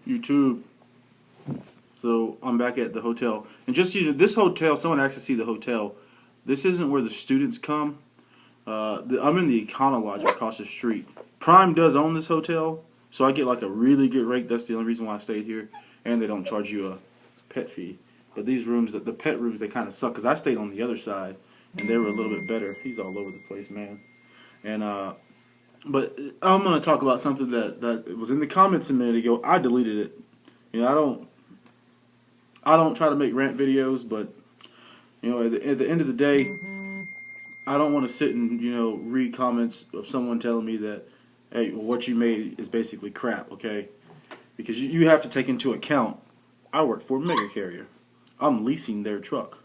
YouTube. So I'm back at the hotel, and just this hotel. Someone asked to see the hotel. This isn't where the students come. I'm in the Econo Lodge across the street. Prime does own this hotel, so I get like a really good rate. That's the only reason why I stayed here, and they don't charge you a pet fee. But these rooms, the pet rooms, they kind of suck because I stayed on the other side, and they were a little bit better. He's all over the place, man. And but I'm gonna talk about something that was in the comments a minute ago. I deleted it. You know, I don't try to make rant videos, but you know, at the end of the day, I don't want to sit and read comments of someone telling me that, hey, well, what you made is basically crap. Okay, because you have to take into account. I work for a mega carrier. I'm leasing their truck.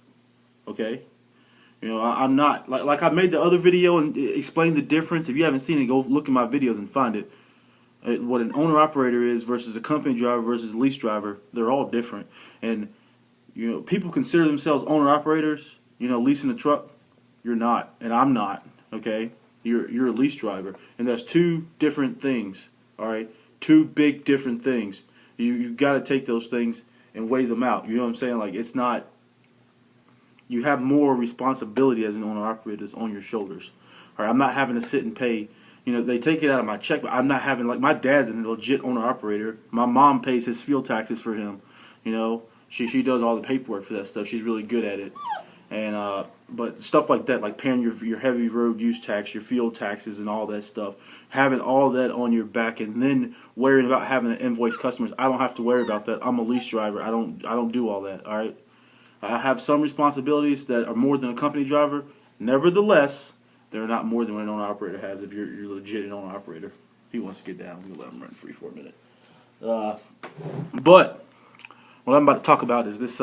Okay. I'm not like I made the other video and explained the difference. If you haven't seen it, go look at my videos and find it. What an owner operator is versus a company driver versus a lease driver, they're all different. And people consider themselves owner operators. Leasing a truck, you're not, and I'm not. Okay, you're a lease driver, and that's two different things. All right, two big different things. You got to take those things and weigh them out. You know what I'm saying? Like it's not. You have more responsibility as an owner-operator on your shoulders. All right, I'm not having to sit and pay. They take it out of my check, but I'm not having, like, my dad's a legit owner-operator. My mom pays his fuel taxes for him. She does all the paperwork for that stuff. She's really good at it. And but stuff like that, like paying your heavy road use tax, your fuel taxes, and all that stuff, having all that on your back, and then worrying about having to invoice customers. I don't have to worry about that. I'm a lease driver. I don't do all that. All right. I have some responsibilities that are more than a company driver. Nevertheless, they're not more than what an owner-operator has if you're legit an owner-operator. If he wants to get down, we'll let him run free for a minute. But what I'm about to talk about is this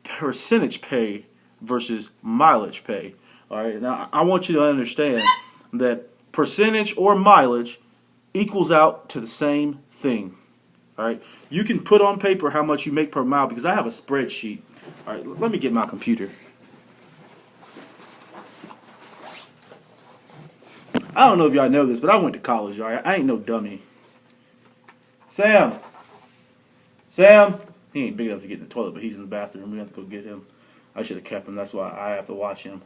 percentage pay versus mileage pay. All right. Now, I want you to understand that percentage or mileage equals out to the same thing. All right. You can put on paper how much you make per mile because I have a spreadsheet. All right, let me get my computer. I don't know if y'all know this, but I went to college, all right? I ain't no dummy. Sam, he ain't big enough to get in the toilet, but he's in the bathroom. We have to go get him. I should have kept him. That's why I have to watch him.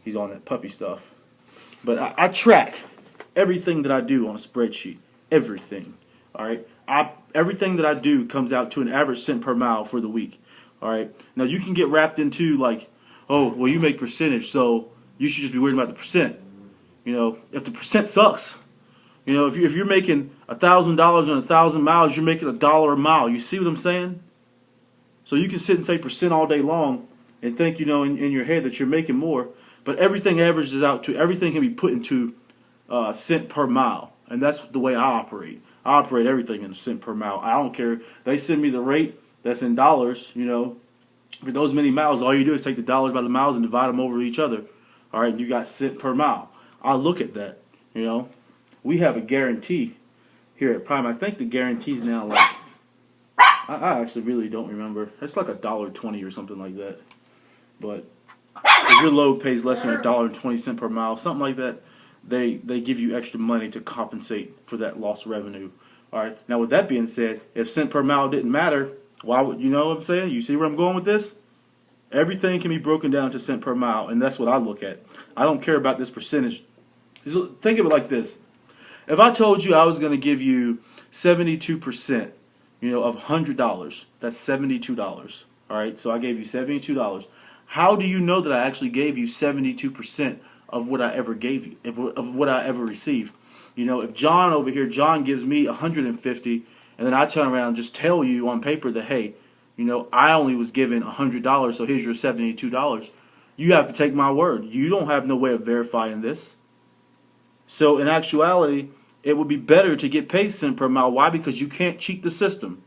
He's on that puppy stuff. But I track everything that I do on a spreadsheet. Everything, all right? Everything that I do comes out to an average cent per mile for the week. All right. Now you can get wrapped into like, oh, well, you make percentage, so you should just be worried about the percent. If the percent sucks, if you're making $1,000 on 1,000 miles, you're making $1 a mile. You see what I'm saying? So you can sit and say percent all day long and think, in your head that you're making more, but everything averages out to everything can be put into cent per mile, and that's the way I operate. I operate everything in a cent per mile. I don't care. They send me the rate. That's in dollars, For those many miles, all you do is take the dollars by the miles and divide them over each other. All right, you got cent per mile. I look at that, We have a guarantee here at Prime. I think the guarantee's now like, I actually really don't remember. It's like $1.20 or something like that. But if your load pays less than $1.20 per mile, something like that, they give you extra money to compensate for that lost revenue. All right. Now, with that being said, if cent per mile didn't matter, why would you know what I'm saying? You see where I'm going with this? Everything can be broken down to cent per mile, and that's what I look at. I don't care about this percentage. Think of it like this. If I told you I was going to give you 72%, of $100, that's $72. All right, so I gave you $72. How do you know that I actually gave you 72% of what I ever gave you, of what I ever received? If John over here, John gives me 150, and then I turn around and just tell you on paper that, hey, I only was given $100, so here's your $72. You have to take my word. You don't have no way of verifying this. So in actuality, it would be better to get paid cent per mile. Why? Because you can't cheat the system.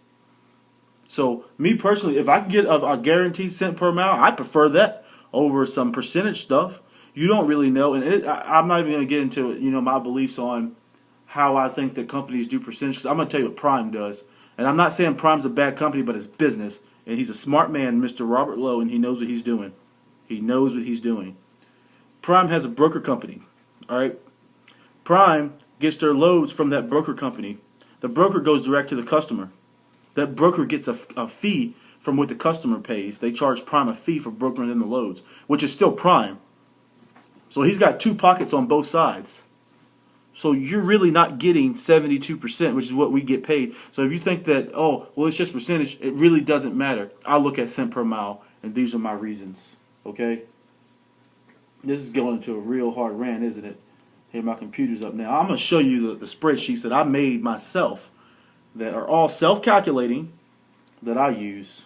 So me personally, if I can get a guaranteed cent per mile, I prefer that over some percentage stuff. You don't really know, and I'm not even going to get into my beliefs on how I think that companies do percentage, because I'm going to tell you what Prime does. And I'm not saying Prime's a bad company, but it's business. And he's a smart man, Mr. Robert Lowe, and he knows what he's doing. He knows what he's doing. Prime has a broker company. All right? Prime gets their loads from that broker company. The broker goes direct to the customer. That broker gets a fee from what the customer pays. They charge Prime a fee for brokering in the loads, which is still Prime. So he's got two pockets on both sides. So you're really not getting 72%, which is what we get paid. So if you think that, oh, well, it's just percentage, it really doesn't matter. I look at cent per mile, and these are my reasons. Okay? This is going into a real hard rant, isn't it? Here, my computer's up now. I'm going to show you the spreadsheets that I made myself that are all self-calculating that I use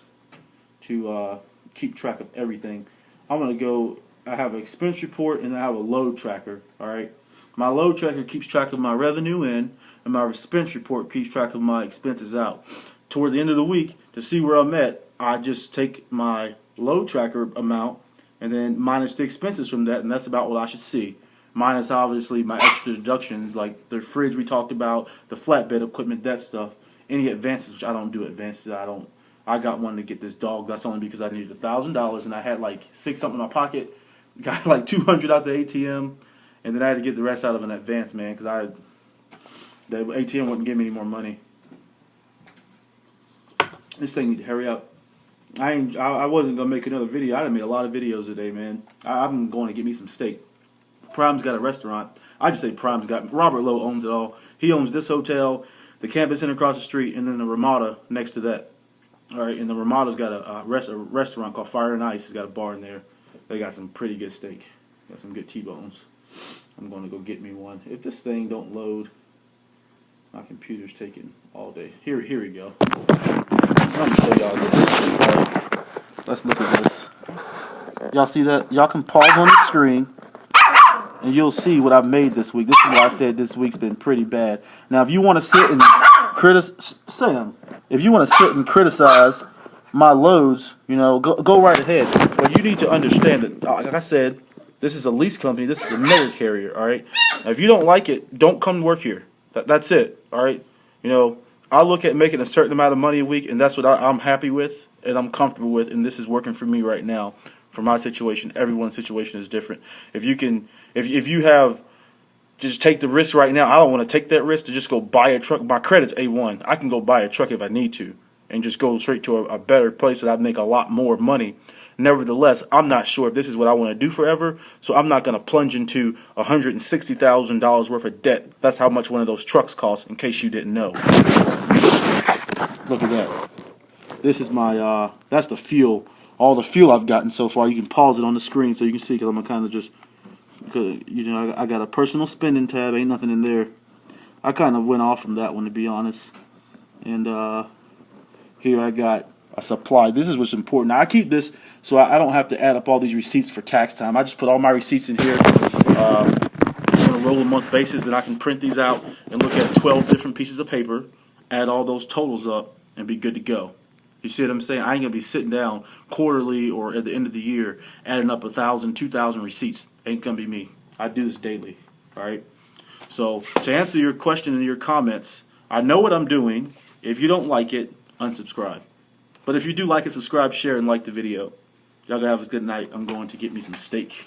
to keep track of everything. I'm going to go, I have an expense report and I have a load tracker, all right? My load tracker keeps track of my revenue in, and my expense report keeps track of my expenses out. Toward the end of the week, to see where I'm at, I just take my load tracker amount and then minus the expenses from that, and that's about what I should see. Minus, obviously, my extra deductions, like the fridge we talked about, the flatbed equipment, that stuff. Any advances, which I don't do advances, I got one to get this dog. That's only because I needed $1,000, and I had like $6 something in my pocket. Got like $200 out the ATM. And then I had to get the rest out of an advance, man, because the ATM wouldn't give me any more money. This thing need to hurry up. I wasn't gonna make another video. I done made a lot of videos today, man. I'm going to get me some steak. Prime's got a restaurant. I just say Prime's got. Robert Lowe owns it all. He owns this hotel, the campus center across the street, and then the Ramada next to that. All right, and the Ramada's got a restaurant called Fire and Ice. It's got a bar in there. They got some pretty good steak. Got some good T-bones. I'm going to go get me one. If this thing don't load, my computer's taking all day. Here we go. I'm going to show y'all this. Right. Let's look at this. Y'all see that? Y'all can pause on the screen, and you'll see what I've made this week. This is why I said this week's been pretty bad. Now, if you want to sit and criticize my loads, you know, go right ahead. But you need to understand that, like I said, this is a lease company. This is a motor carrier, all right? Now, if you don't like it, don't come to work here. That's it, all right? You know, I look at making a certain amount of money a week, and that's what I'm happy with and I'm comfortable with, and this is working for me right now. For my situation, everyone's situation is different. If you have, just take the risk right now. I don't want to take that risk to just go buy a truck. My credit's A1. I can go buy a truck if I need to and just go straight to a better place that I'd make a lot more money. Nevertheless, I'm not sure if this is what I want to do forever, so I'm not going to plunge into $160,000 worth of debt. That's how much one of those trucks costs, in case you didn't know. Look at that. This is my, that's the fuel, all the fuel I've gotten so far. You can pause it on the screen so you can see, because I'm going to kind of just, you know, I got a personal spending tab, ain't nothing in there. I kind of went off from that one, to be honest. And here I got a supply. This is what's important. Now, I keep this so I don't have to add up all these receipts for tax time. I just put all my receipts in here on a roll-a-month basis. Then I can print these out and look at 12 different pieces of paper, add all those totals up, and be good to go. You see what I'm saying? I ain't going to be sitting down quarterly or at the end of the year adding up 1,000, 2,000 receipts. Ain't going to be me. I do this daily. All right? So to answer your question and your comments, I know what I'm doing. If you don't like it, unsubscribe. But if you do like it, subscribe, share, and like the video. Y'all gonna have a good night. I'm going to get me some steak.